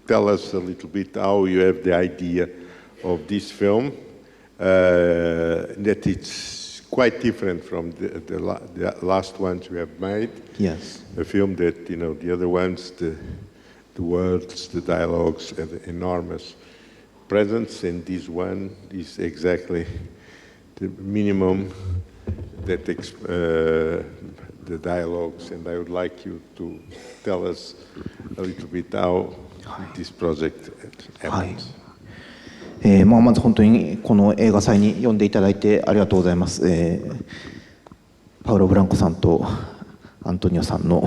tell us a little bit how you have the idea of this film, that it's quite different from the last ones we have made. Yes. A film that, the other ones, the words, the dialogues have enormous presence, and this one is exactly the minimum that the dialogues, and I would like you to tell us a little bit how this project happens. まず本当にこの映画祭に呼んでいただいてありがとうございます。パウロ・ブランコさんとアントニオさんの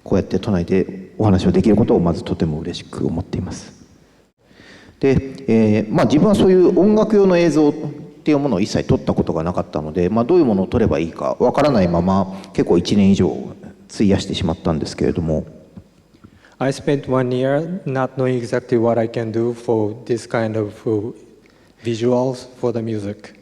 こうやって都内でお話をできることをまずとても嬉しく思っています。で、自分はそういう音楽用の映像っていうものを一切撮ったことがなかったので、どういうものを撮ればいいかわからないまま結構1年以上費やしてしまったんですけれども。I spent 1 year not knowing exactly what I can do for this kind of visuals for the music.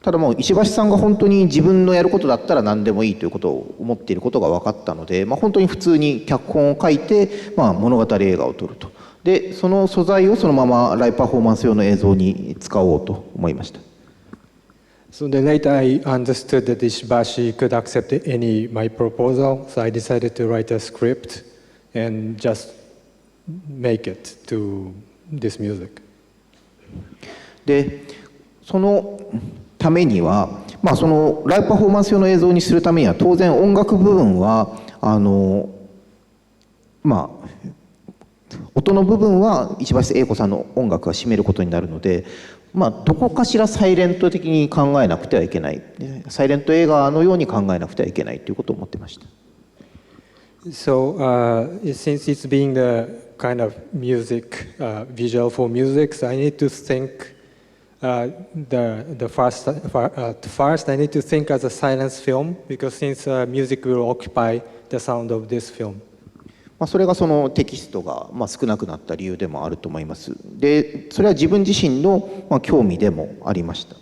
ただもう石橋さんが本当に自分のやることだったら何でもいいということを思っていることが分かったので、本当に普通に脚本を書いて、物語映画を撮ると。で、その素材をそのままライブパフォーマンス用の映像に使おうと思いました。So then later I understood that Ishibashi could accept any my proposal, so I decided to write a script and just make it to this music. で、そのためには、そのライブパフォーマンス用の映像にするためには当然音楽部分は音の部分は石橋英子さんの音楽が占めることになるので、どこかしらサイレント的に考えなくてはいけない、サイレント映画のように考えなくてはいけないということを思ってました。So since it's being the kind of music, visual for music, so I need to think first I need to think as a silence film, because since music will occupy the sound of this film. それがそのテキストが少なくなった理由でもあると思います。で、それは自分自身の興味でもありました。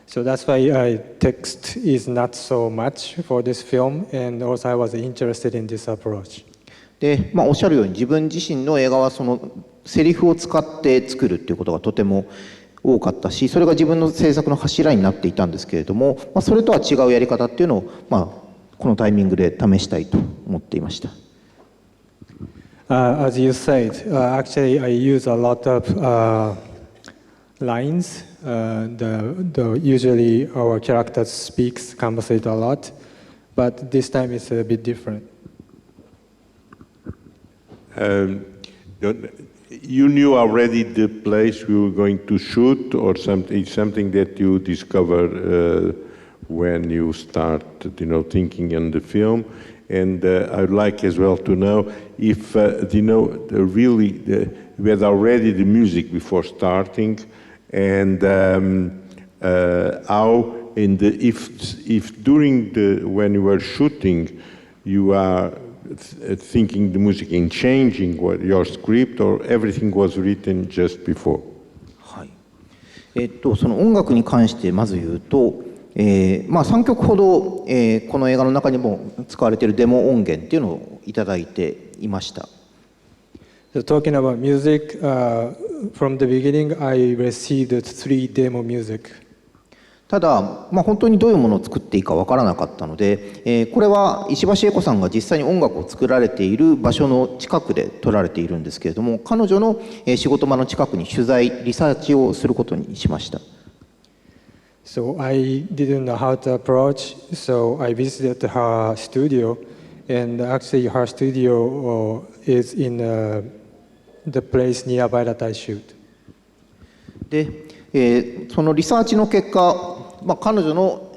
So that's why text is not so much for this film, and also I was interested in this approach. で、おっしゃるように自分自身の映画はそのセリフを使って作るっていうことがとても多かったし、それが自分の制作の柱になっていたんですけれども、それとは違うやり方っていうのを、このタイミングで試したいと思っていました。As you said, actually I use a lot of lines. Usually our characters speaks, conversate a lot, but this time it's a bit different. You knew already the place we were going to shoot, or something that you discovered when you start, thinking on the film. And I'd like as well to know if, really, we had already the music before starting, and how, if during when you were shooting, you are thinking the music and changing your script, or everything was written just before? はい。その音楽に関してまず言うと、3曲ほど、この映画の中にも使われているデモ音源っていうのをいただいていました。So talking about music, from the beginning I received 3 demo music. ただ、本当にどういうものを作っていいかわからなかったので、これは石橋英子さんが実際に音楽を作られている場所の近くで撮られているんですけれども、彼女の仕事場の近くに取材、リサーチをすることにしました。So I didn't know how to approach, so I visited her studio, and actually her studio is in the place nearby that I shoot. で、そのリサーチの結果、彼女の、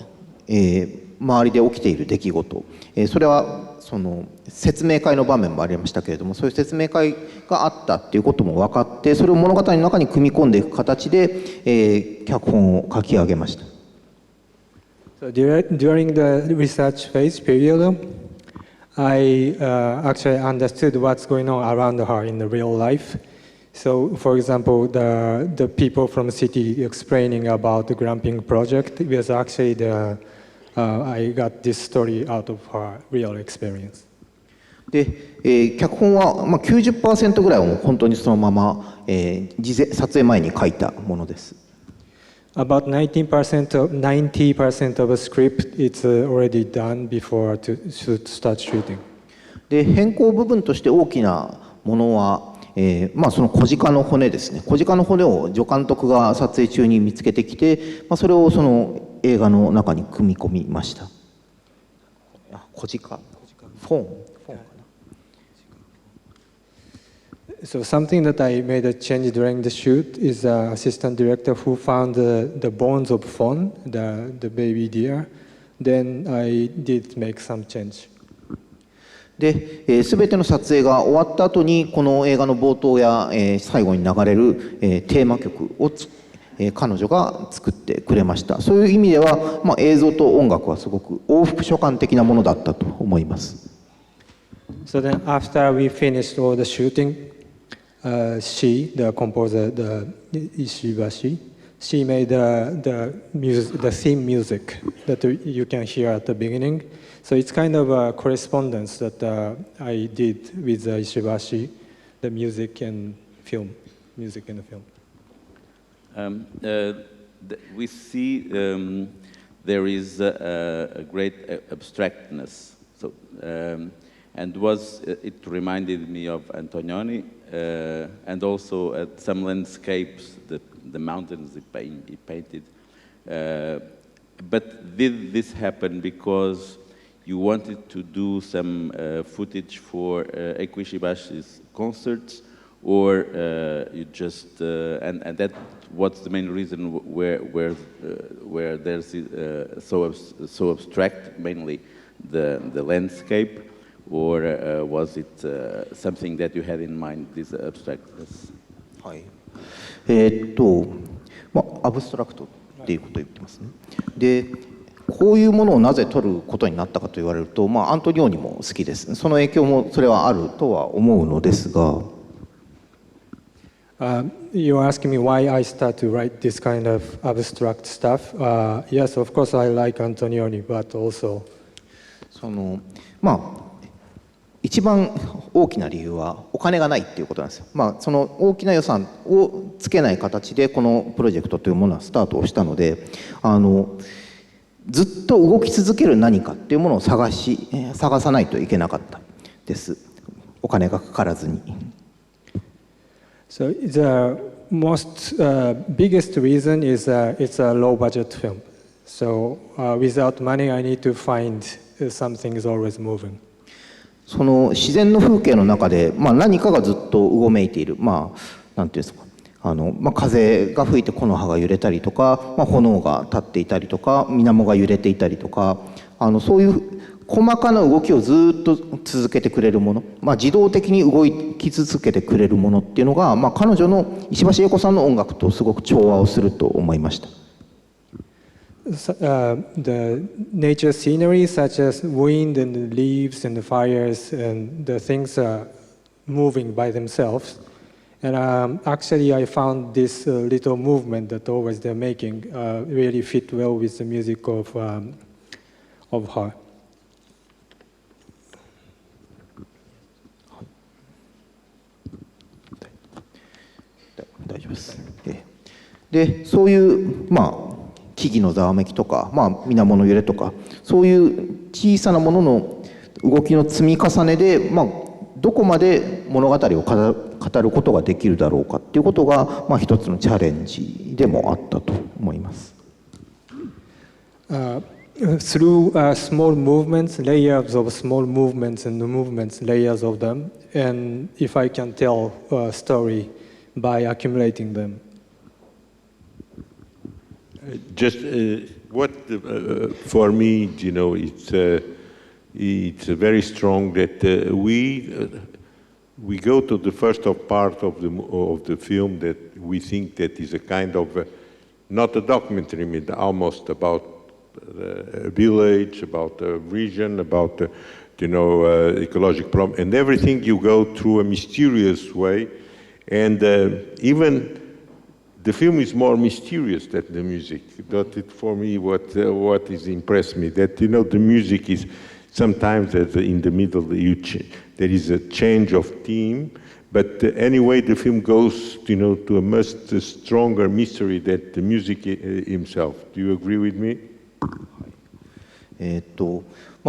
周りで起きている出来事、それはその説明会の場面もありましたけれども、そういう説明会があったっていうことも分かって、それを物語の中に組み込んでいく形で、脚本を書き上げました。So during the research phase period, I actually understood what's going on around her in the real life. So, for example, the people from the city explaining about the glamping project was actually I got this story out of her real experience. で、脚本は、90% ぐらいはもう本当にそのまま、撮影前に書いたものです。About 90% of a script is already done before to start shooting. で、変更部分として大きなものは、その小鹿の骨ですね。小鹿の骨を助監督が撮影中に見つけてきて、それをその映画の中に組み込みました。小鹿フォンかな。So something that I made a change during the shoot is the assistant director who found the bones of fawn, the baby deer. Then I did make some change. で、全ての撮影が終わった後にこの映画の冒頭や、最後に流れる、テーマ曲を彼女が作ってくれました。そういう意味では、映像と音楽はすごく往復書簡的なものだったと思います。So then after we finished all the shooting, she, the composer, the Ishibashi, she made the theme music that you can hear at the beginning. So it's kind of a correspondence that I did with Ishibashi, the music and film, music and the film. We see there is a great abstractness. So, and it reminded me of Antonioni, and also some landscapes, the mountains he painted. But did this happen because you wanted to do some footage for Eiko Ishibashi's concerts, or you just and that what's the main reason where there's so abstract, mainly the landscape, or was it something that you had in mind, this abstractness? はい。アブストラクトっていうことを言ってますね。で、こういうものをなぜ撮ることになったかと言われると、アントニオニも好きです。その影響もそれはあるとは思うのですが。You're asking me why I start to write this kind of abstract stuff. Yes, of course I like Antonioni, but also 一番大きな理由はお金がないっていうことなんですよ。その大きな予算をつけない形でこのプロジェクトというものはスタートをしたので、ずっと動き続ける何かっていうものを探さないといけなかったです。お金がかからずに。So the most biggest reason is it's a low budget film. So without money, I need to find something is always moving. その自然の風景の中で、何かがずっとうごめいている、なんていうんですか、風が吹いて木の葉が揺れたりとか、炎が立っていたりとか、水面が揺れていたりとか、そういう細かな動きをずっと続けてくれるもの、自動的に動き続けてくれるものっていうのが、彼女の石橋英子さんの音楽とすごく調和をすると思いました。The nature scenery such as wind and the leaves and the fires and the things are moving by themselves. And actually I found this little movement that always they're making really fit well with the music of her. 大丈夫です。で、そういう木々のざわめきとか、水面の揺れとか、そういう小さなものの動きの積み重ねで、どこまで物語を語ることができるだろうかっていうことが、一つのチャレンジでもあったと思います。Through small movements, layers of small movements and the movements, layers of them, and if I can tell a story by accumulating them. Just for me, it's very strong that we go to the first part of the film that we think that is a kind of not a documentary, but almost about a village, about a region, about ecological problem, and everything you go through a mysterious way, and even. The film is more mysterious than the music. That it, for me, what is impressed me that the music is sometimes in the middle. there is a change of theme, but anyway, the film goes, to a much stronger mystery that the music himself. Do you agree with me?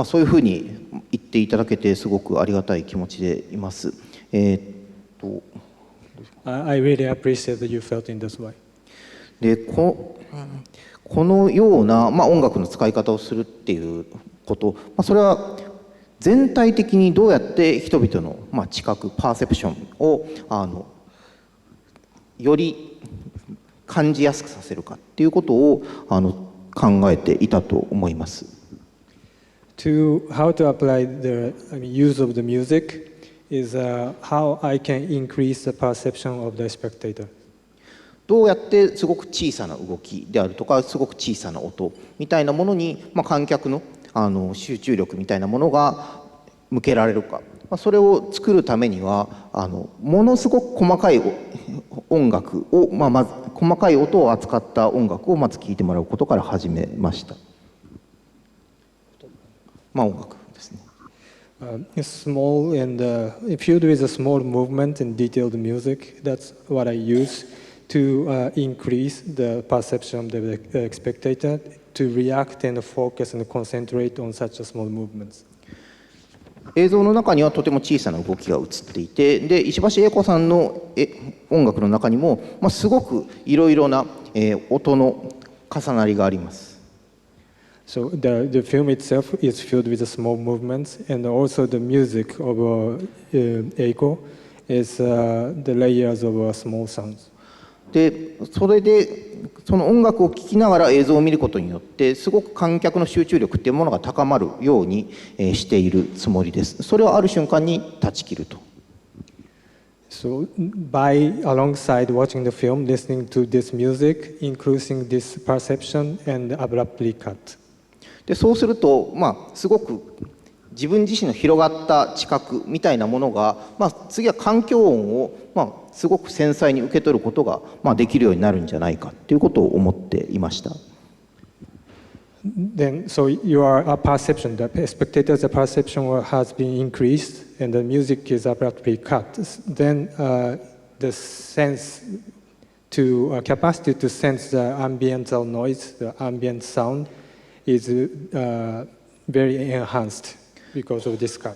そういうふうに言っていただけてすごくありがたい気持ちでいます。I really appreciate that you felt in this way. でこのような、音楽の使い方をするっていうこと、それは全体的にどうやって人々の、知覚パーセプションをより感じやすくさせるかっていうことを考えていたと思います。How to apply the use of the music is how I can increase the perception of the spectator. どうやってすごく小さな動きであるとかすごく小さな音みたいなものに、観客の集中力みたいなものが向けられるか、それを作るためにはものすごく細かい音楽を、まず細かい音を扱った音楽をまず聴いてもらうことから始めました。音楽ですね。Small and filled with a small movement and detailed music. That's what I use to increase the perception of the spectator to react and focus and concentrate on such small movements. 映像の中にはとても小さな動きが映っていて、で石橋英子さんの音楽の中にも、すごくいろいろな音の重なりがあります。So the film itself is filled with small movements, and also the music of Eiko is the layers of small sounds. でそれでその音楽を聴きながら映像を見ることによってすごく観客の集中力っていうものが高まるようにしているつもりです。それをある瞬間に断ち切ると。So by alongside watching the film, listening to this music, increasing this perception and abruptly cut. でそうすると、すごく自分自身の広がった知覚みたいなものが、次は環境音を、すごく繊細に受け取ることが、できるようになるんじゃないかということを思っていました。Then, so your perception, the spectator's perception has been increased, and the music is abruptly cut. Then the sense to capacity to sense the ambiental noise, the ambient sound, is very enhanced because of this cut.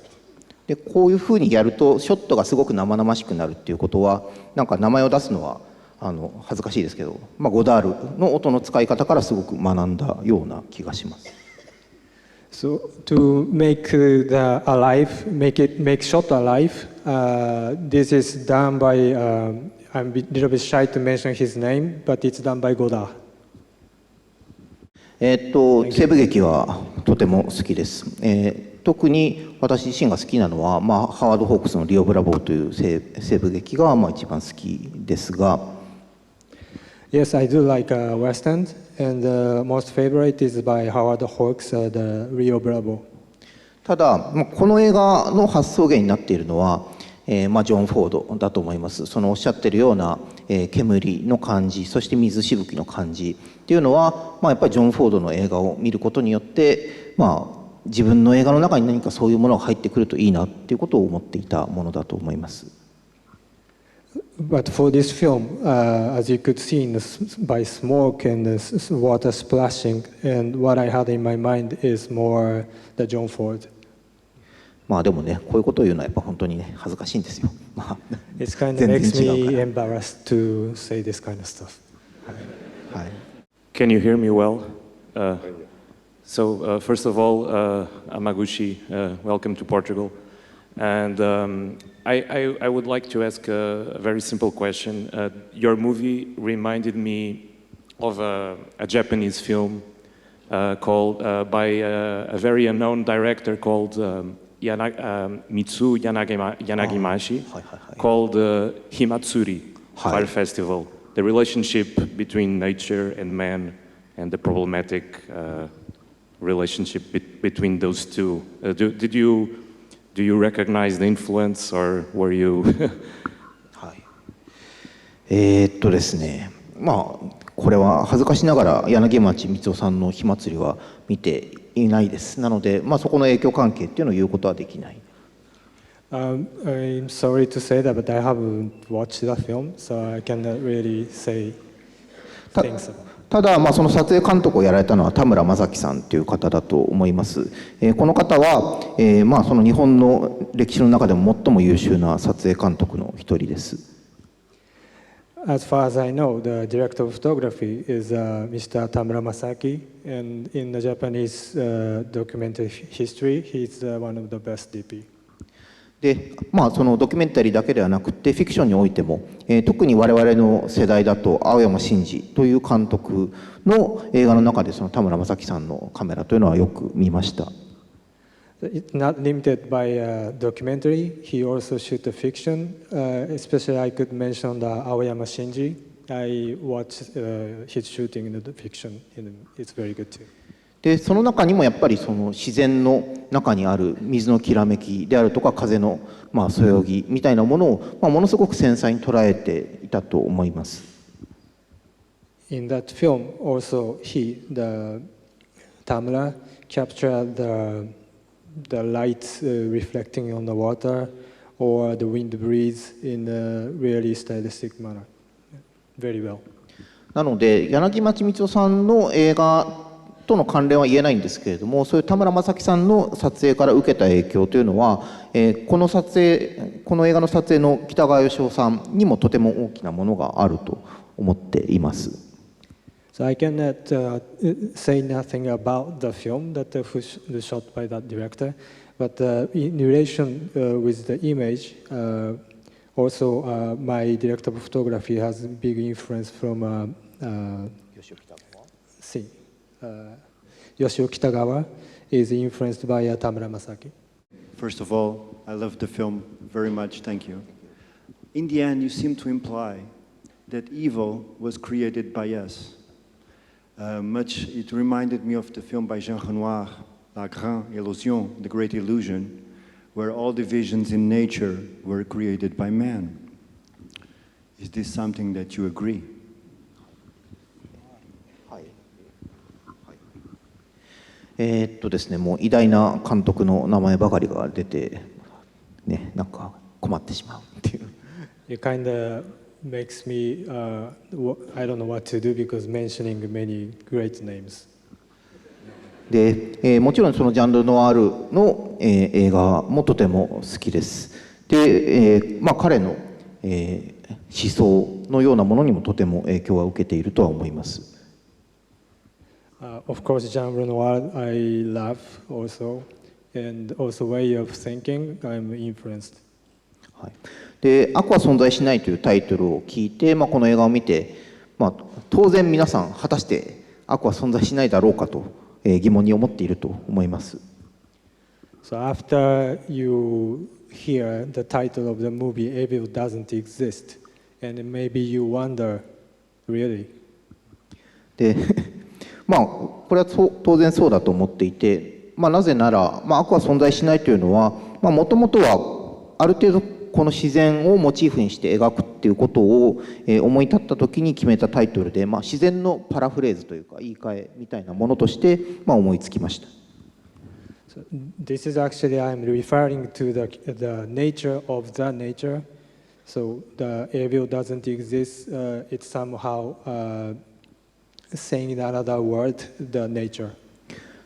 でこういうふうにやるとショットがすごく生々しくなるっていうことは、なんか名前を出すのは恥ずかしいですけど、ゴダールの音の使い方からすごく学んだような気がします。So to make the alive, make shot alive, this is done by. I'm a little bit shy to mention his name, but it's done by Godard. 西部劇はとても好きです。特に私自身が好きなのは、ハワード・ホークスの「リオ・ブラボー」という西部劇が一番好きですが。Yes, I do like westerns, and the most favorite is by Howard Hawks, the Rio Bravo. ただ、この映画の発想源になっているのは、ジョン・フォードだと思います。そのおっしゃってるような、煙の感じ、そして水しぶきの感じっていうのは、やっぱりジョン・フォードの映画を見ることによって、自分の映画の中に何かそういうものが入ってくるといいなっていうことを思っていたものだと思います。But for this film, as you could see by smoke and water splashing, and what I had in my mind is more the John Ford. でもね、こういうことを言うのはやっぱ本当にね、恥ずかしいんですよ。It kind of makes me embarrassed to say this kind of stuff. はい。Can you hear me well? So first of all, Hamaguchi, welcome to Portugal. And I would like to ask a very simple question. Your movie reminded me of a Japanese film called by a very unknown director called Mitsu Yanagimashi, called Himatsuri Fire Festival. The relationship between nature and man and the problematic relationship between those two. Do you recognize the influence, or were you? はい。ですね、これは恥ずかしながら柳町光雄さんの火祭りは見ていないです。なので、そこの影響関係っていうのを言うことはできない。I'm sorry to say that, but I haven't watched the film, so I cannot really say things about it. ただ、その撮影監督をやられたのは田村正樹さんという方だと思います。この方は、その日本の歴史の中でも最も優秀な撮影監督の一人です。As far as I know, the director of photography is Mr. Tamura Masaki, and in the Japanese documentary history, he's one of the best DP. でそのドキュメンタリーだけではなくてフィクションにおいても、特に我々の世代だと青山真治という監督の映画の中でその田村正樹さんのカメラというのはよく見ました。It's not limited by documentary. He also shoots fiction. Especially, I could mention the Aoyama Shinji. I watched his shooting in the fiction. It's very good too. でその中にもやっぱりその自然の中にある水のきらめきであるとか風のそよぎみたいなものをものすごく繊細に捉えていたと思います。In that film, also the Tamura captured the light reflecting on the water or the wind breeze in a really stylistic manner. Very well. なので柳町光雄さんの映画との関連は言えないんですけれども、そういう田村正樹さんの撮影から受けた影響というのは、この映画の撮影の北川義雄さんにもとても大きなものがあると思っています。So I cannot say nothing about the film that was shot by that director, but in relation with the image, also my director of photography has big influence from Yoshio Kitagawa is influenced by Tamura Masaki. First of all, I love the film very much, thank you. In the end, you seem to imply that evil was created by us. It reminded me of the film by Jean Renoir, La Grande Illusion, The Great Illusion, where all divisions in nature were created by man. Is this something that you agree? ですね、もう偉大な監督の名前ばかりが出て、ね、なんか困ってしまうっていう。It kind of makes me, I don't know what to do because mentioning many great names. で、もちろんそのジャンルノワールの、映画もとても好きです。で、彼の、思想のようなものにもとても影響は受けているとは思います。Of course, genre noir I love also, and also way of thinking I'm influenced. はい、で「悪は存在しない」というタイトルを聞いて、この映画を見て、当然皆さん果たして悪は存在しないだろうかと、疑問に思っていると思います。So after you hear the title of the movie Evil Doesn't Exist, and maybe you wonder, really? でこれは当然そうだと思っていて、なぜなら、悪は存在しないというのはもともとはある程度この自然をモチーフにして描くっていうことを思い立った時に決めたタイトルで、自然のパラフレーズというか言い換えみたいなものとして思いつきました。So this is actually I'm referring to the nature of the nature. So the evil doesn't exist. It's somehow saying in another word, the nature.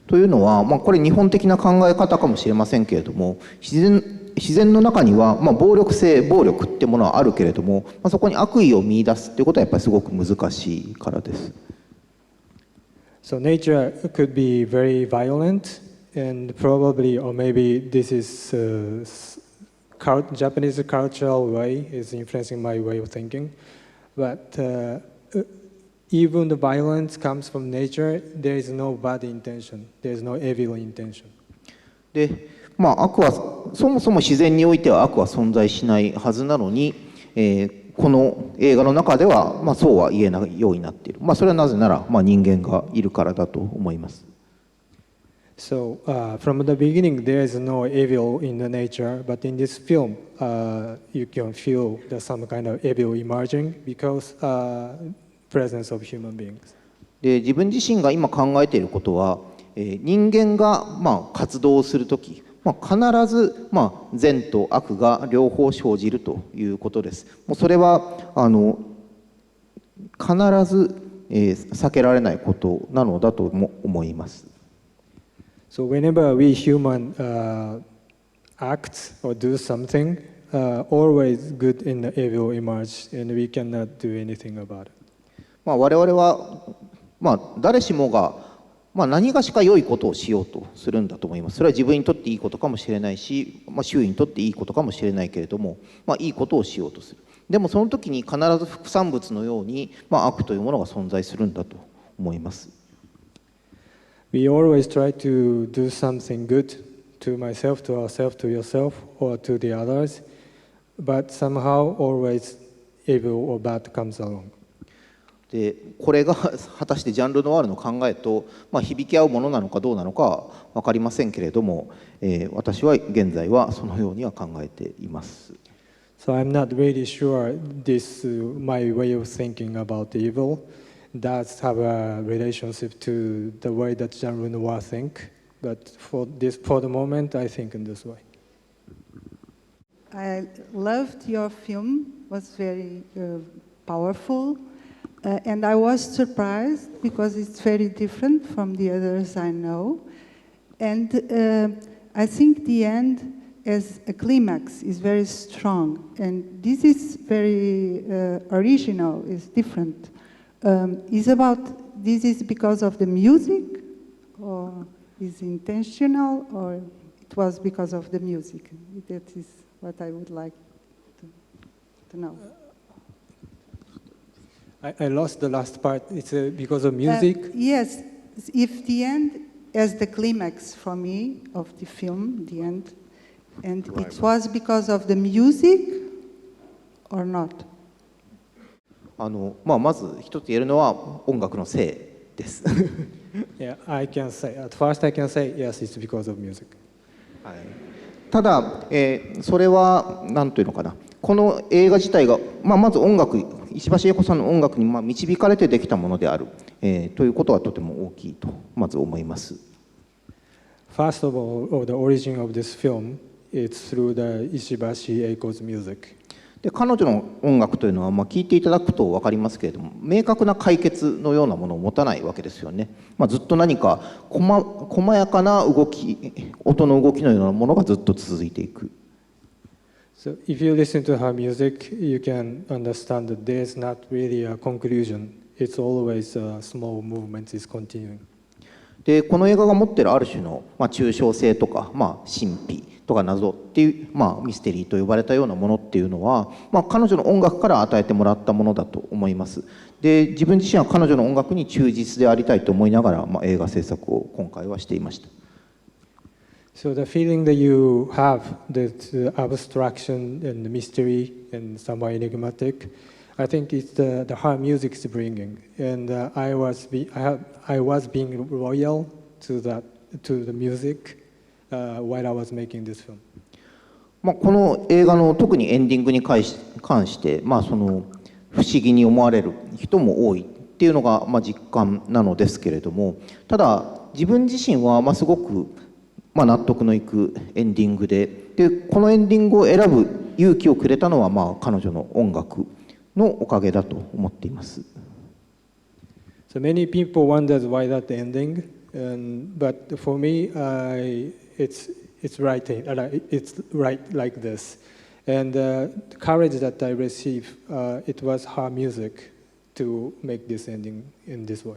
というのは、これ日本的な考え方かもしれませんけれども、自然の中には、暴力ってものはあるけれども、そこに悪意を見出すっていうことはやっぱりすごく難しいからです。So nature could be very violent, and probably, or maybe this is Japanese cultural way is influencing my way of thinking, but even the violence comes from nature. There is no bad intention. There is no evil intention. で、悪はそもそも自然においては悪は存在しないはずなのに、この映画の中では、そうは言えないようになっている。それはなぜなら、人間がいるからだと思います。So from the beginning, there is no evil in the nature, but in this film, you can feel there's some kind of evil emerging because presence of human beings. で、自分自身が今考えていることは、人間が活動するとき、必ず、善と悪が両方生じるということです。もうそれは必ず、避けられないことなのだとも思います。So whenever we human act or do something, always good and evil emerge, and we cannot do anything about it. 我々は、誰しもが、何がしか良いことをしようとするんだと思います。それは自分にとっていいことかもしれないし、周囲にとっていいことかもしれないけれども、いいことをしようとする。でもその時に必ず副産物のように、悪というものが存在するんだと思います。We always try to do something good to myself, to ourselves, to yourself, or to the others, but somehow always evil or bad comes along. でこれが果たしてジャンルノワールの考えと、響き合うものなのかどうなのかは分かりませんけれども、私は現在はそのようには考えています。So I'm not really sure this my way of thinking about evil does have a relationship to the way that genre noir think, but for the moment, I think in this way. I loved your film. It was very powerful. And I was surprised because it's very different from the others I know. And I think the end as a climax is very strong. And this is very original, it's different. This is because of the music, or is intentional, or it was because of the music? That is what I would like to know. I lost the last part. It's because of music? Yes. If the end as the climax for me of the film, the end, and it was because of the music or not? まず一つ言えるのは音楽のせいです。Yeah, I can say. At first I can say, yes, it's because of music. ただ、それは何というのかな。この映画自体が、まず音楽、石橋英子さんの音楽に導かれてできたものである、ということはとても大きいとまず思います。First of all, the origin of this film is through the Ishibashi Eiko's music. で彼女の音楽というのは、聞いていただくと分かりますけれども、明確な解決のようなものを持たないわけですよね。ずっと何か細やかな動き、音の動きのようなものがずっと続いていく。So if you listen to her music, you can understand that there's not really a conclusion. It's always small movements is continuing. でこの映画が持っているある種の、抽象性とか、神秘とか謎っていう、ミステリーと呼ばれたようなものっていうのは、彼女の音楽から与えてもらったものだと思います。で自分自身は彼女の音楽に忠実でありたいと思いながら、映画制作を今回はしていました。So the feeling that you have, that abstraction and the mystery and somewhat enigmatic, I think it's the her music's bringing, and I was being loyal to the music while I was making this film. この映画の特にエンディングに関して、その不思議に思われる人も多いっていうのが、実感なのですけれども、ただ自分自身は、すごく納得のいくエンディングで、このエンディングを選ぶ勇気をくれたのは、彼女の音楽のおかげだと思っています。So many people wondered why that ending, but for me, it's right like this, and the courage that I received, it was her music to make this ending in this way.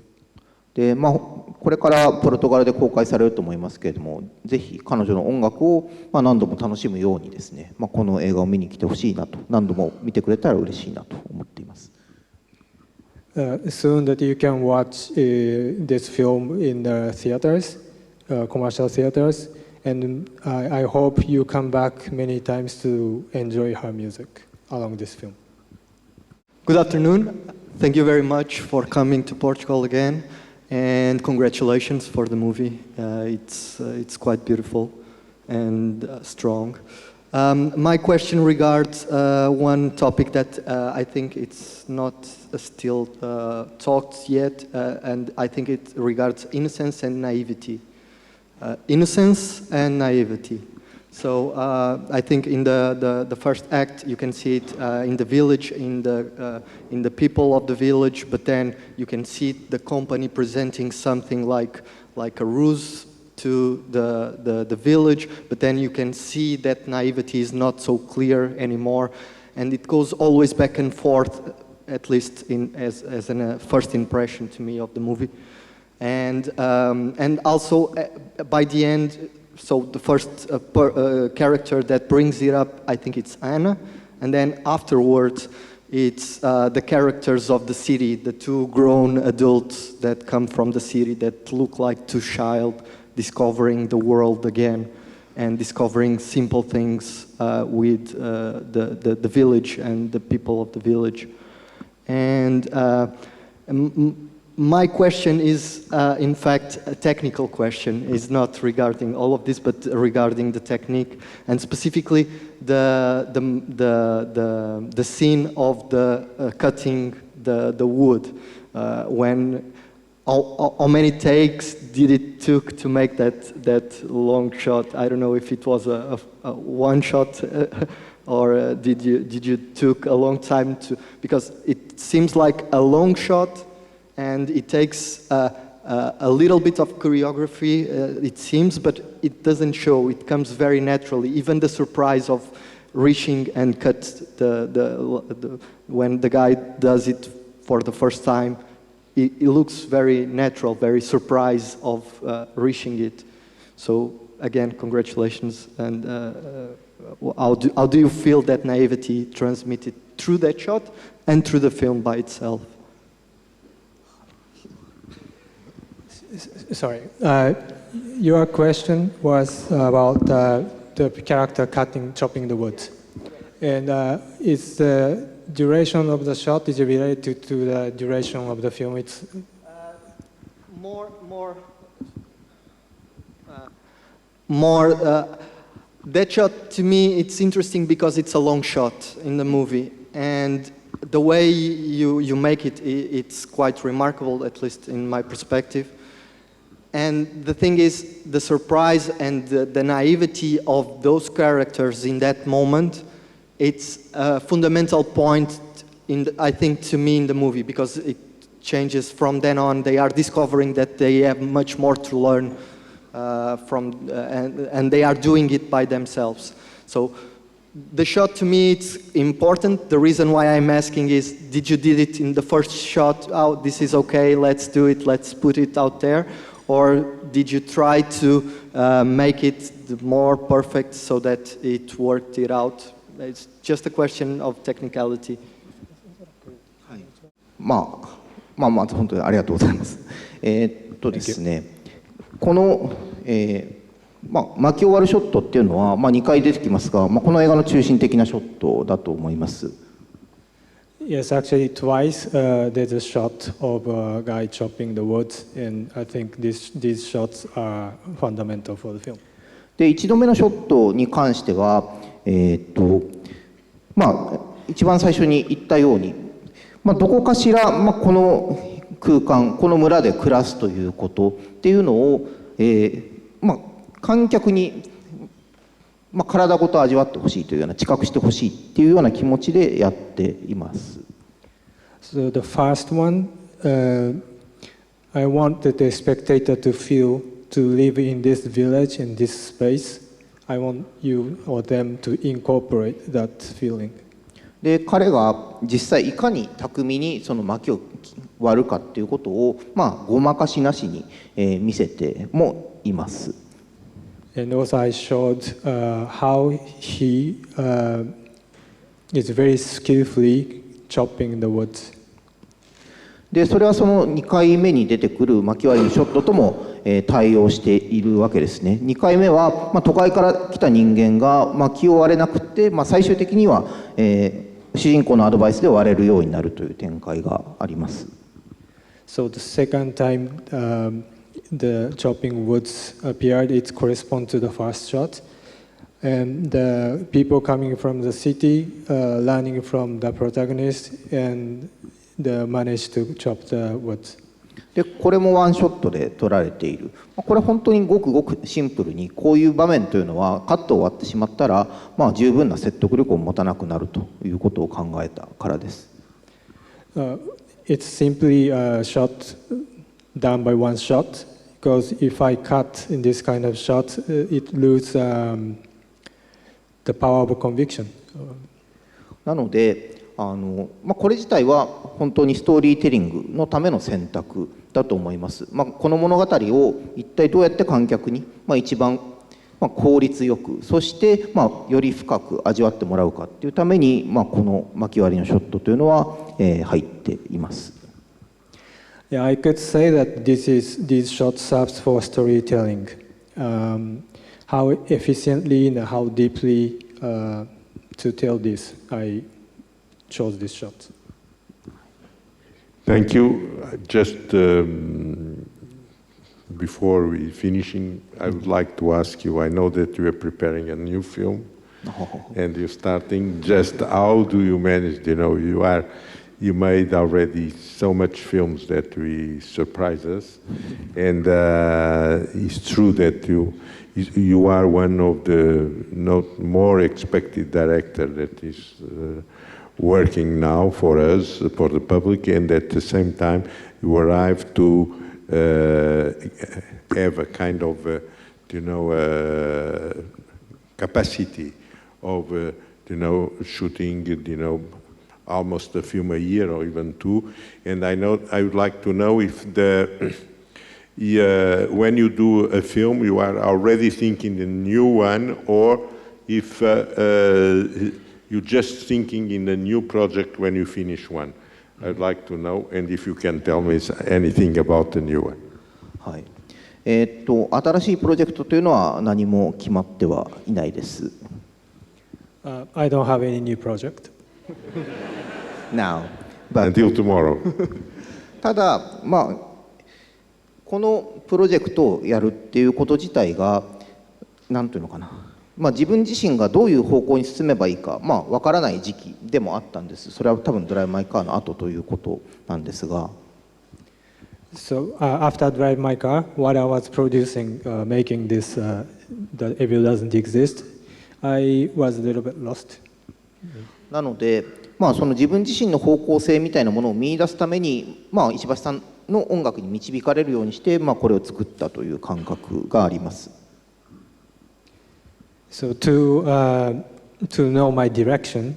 でこれからポルトガルで公開されると思いますけれども、ぜひ彼女の音楽を何度も楽しむようにですね、この映画を見に来てほしいなと、何度も見てくれたら嬉しいなと思っています。Soon that you can watch this film in the theaters, commercial theaters, and I hope you come back many times to enjoy her music along this film. Good afternoon. Thank you very much for coming to Portugal again. And congratulations for the movie. It's quite beautiful and strong. My question regards one topic that I think it's not still talked yet, and I think it regards innocence and naivety. Innocence and naivety. So I think in the first act you can see it in the village, in the people of the village, but then you can see the company presenting something like a ruse to the village, but then you can see that naivety is not so clear anymore, and it goes always back and forth, at least as a first impression to me of the movie. And also by the end, so the first character that brings it up, I think it's Anna, and then afterwards it's the characters of the city, the two grown adults that come from the city that look like two child discovering the world again and discovering simple things with the village and the people of the village. And my question is, in fact, a technical question. It's not regarding all of this, but regarding the technique, and specifically the scene of the cutting the wood. When how many takes did it took to make that long shot? I don't know if it was a one shot. Or did you took a long time to, because it seems like a long shot and it takes a little bit of choreography, it seems, but it doesn't show. It comes very naturally. Even the surprise of reaching and cut when the guy does it for the first time, it looks very natural, very surprised of reaching it. So again, congratulations. And how do you feel that naivety transmitted through that shot and through the film by itself? Sorry, your question was about the character chopping the wood, and is the duration of the shot is related to the duration of the film? It's that shot, to me, it's interesting because it's a long shot in the movie, and the way you make it, it's quite remarkable, at least in my perspective. And the thing is, the surprise and the naivety of those characters in that moment, it's a fundamental point, I think, to me in the movie, because it changes from then on. They are discovering that they have much more to learn and they are doing it by themselves. So the shot, to me, it's important. The reason why I'm asking is, did you did it in the first shot? Oh, this is okay, let's do it, let's put it out there. Or did you try to make it more perfect so that it worked it out? It's just a question of technicality. まず本当にありがとうございます。ですね、この、巻き終わるショットっていうのは、2回出てきますが、この映画の中心的なショットだと思います。Yes, actually twice there's a shot of a guy chopping the wood, and I think these shots are fundamental for the film. で、1度目のショットに関しては、一番最初に言ったように、どこかしら、この空間、この村で暮らすということっていうのを、観客に、体ごと味わってほしいというような、知覚してほしいっていうような気持ちでやっています。So the first one, I wanted the spectator to feel, to live in this village, in this space. I want you or them to incorporate that feeling. で、彼が実際いかに巧みにその薪を割るかっていうことを、ごまかしなしに、見せてもいます。And also I showed how he is very skillfully chopping the wood. で、それはその2回目に出てくる薪割りのショットとも、対応しているわけですね。2回目は、都会から来た人間が薪を割れなくて、最終的には、主人公のアドバイスで割れるようになるという展開があります。So the second time the chopping woods appeared, it corresponds to the first shot. And the people coming from the city, learning from the protagonist, and they managed to chop the wood. でこれもワンショットで撮られている。これ本当にごくごくシンプルにこういう場面というのはカット終わってしまったら、十分な説得力を持たなくなるということを考えたからです。It's simply a shot done by one shot, because if I cut in this kind of shot, it loses the power of conviction. なのでこれ自体は本当にストーリーテリングのための選択だと思います。この物語を一体どうやって観客に一番効率よく、そしてより深く味わってもらうかっていうためにこの巻き割りのショットというのは入っています。Yeah, I could say that these shots serves for storytelling. How efficiently and how deeply to tell this, I chose this shot. Thank you. Just before we finishing, I would like to ask you, I know that you are preparing a new film and you're starting. Just how do you manage, you made already so much films that we surprise us, and it's true that you are one of the not more expected director that is working now for us, for the public, and at the same time you arrive to have a kind of capacity of shooting almost a film a year or even two. And I would like to know if when you do a film you are already thinking the new one, or if you're just thinking in a new project when you finish one. I'd like to know, and if you can tell me anything about the new one. はい。新しいプロジェクトというのは何も決まってはいないです。I don't have any new project. Now, until tomorrow. ただこのプロジェクトをやるっていうこと自体が何というのかな、自分自身がどういう方向に進めばいいかわからない時期でもあったんです。それは多分ドライブ・マイ・カーの後ということなんですが。So after Drive My Car, what I was producing, making this, The Evil Doesn't Exist, I was a little bit lost. なので、その自分自身の方向性みたいなものを見出すために、石橋さんの音楽に導かれるようにして、これを作ったという感覚があります。So to know my direction,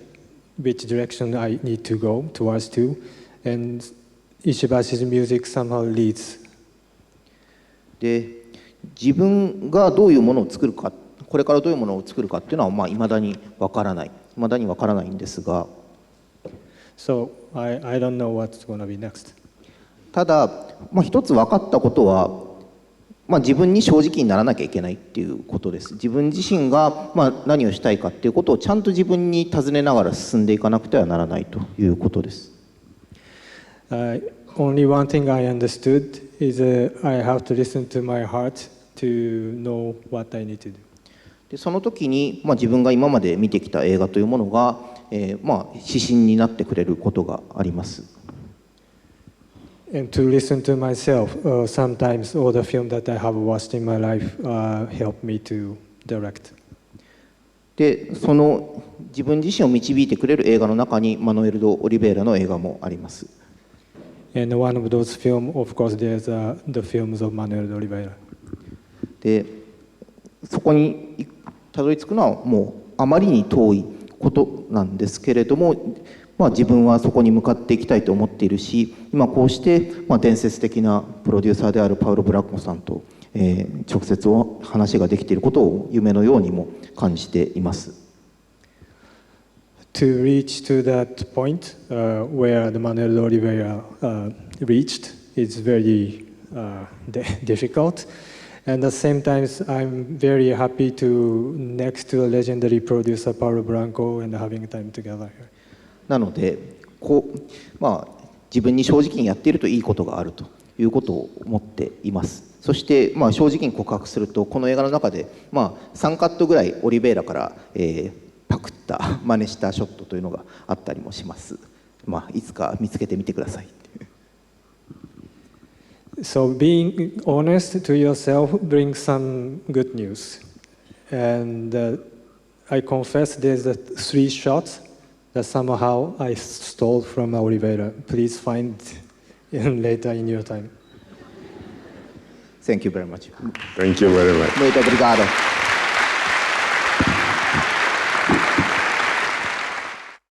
which direction I need to go towards to, and Ishibashi's music somehow leads. で、自分がどういうものを作るか、これからどういうものを作るかっていうのは未だにわからないんですが。So I don't know what's going to be next. ただ、一つ分かったことは、自分に正直にならなきゃいけないっていうことです。自分自身が何をしたいかっていうことをちゃんと自分に尋ねながら進んでいかなくてはならないということです。Only one thing I understood is I have to listen to my heart to know what I need to do. でその時に、自分が今まで見てきた映画というものが、指針になってくれることがあります。And to listen to myself, sometimes all the film that I have watched in my life help me to direct. で、その自分自身を導いてくれる映画の中にマノエル・ド・オリベイラの映画もあります。And one of those films, of course, there's the films of Manuel de Oliveira. で、そこにたどり着くのはもうあまりに遠いことなんですけれども、自分はそこに向かっていきたいと思っているし、今こうして、伝説的なプロデューサーであるパウロ・ブラッコさんと、直接話ができていることを夢のようにも感じています。To reach to that point where the Manuel de Oliveira reached is very difficult. And at the same time, I'm very happy to next to a legendary producer, Paulo Branco, and having time together here. なので自分に正直にやっているといいことがあるということを思っています。そして、正直に告白するとこの映画の中で、3カットぐらいオリベイラから、パクった真似したショットというのがあったりもします。いつか見つけてみてください。So being honest to yourself brings some good news. And I confess there's 3 shots that somehow I stole from Oliveira. Please find it later in your time. Thank you very much. Thank you very much. Muito obrigado.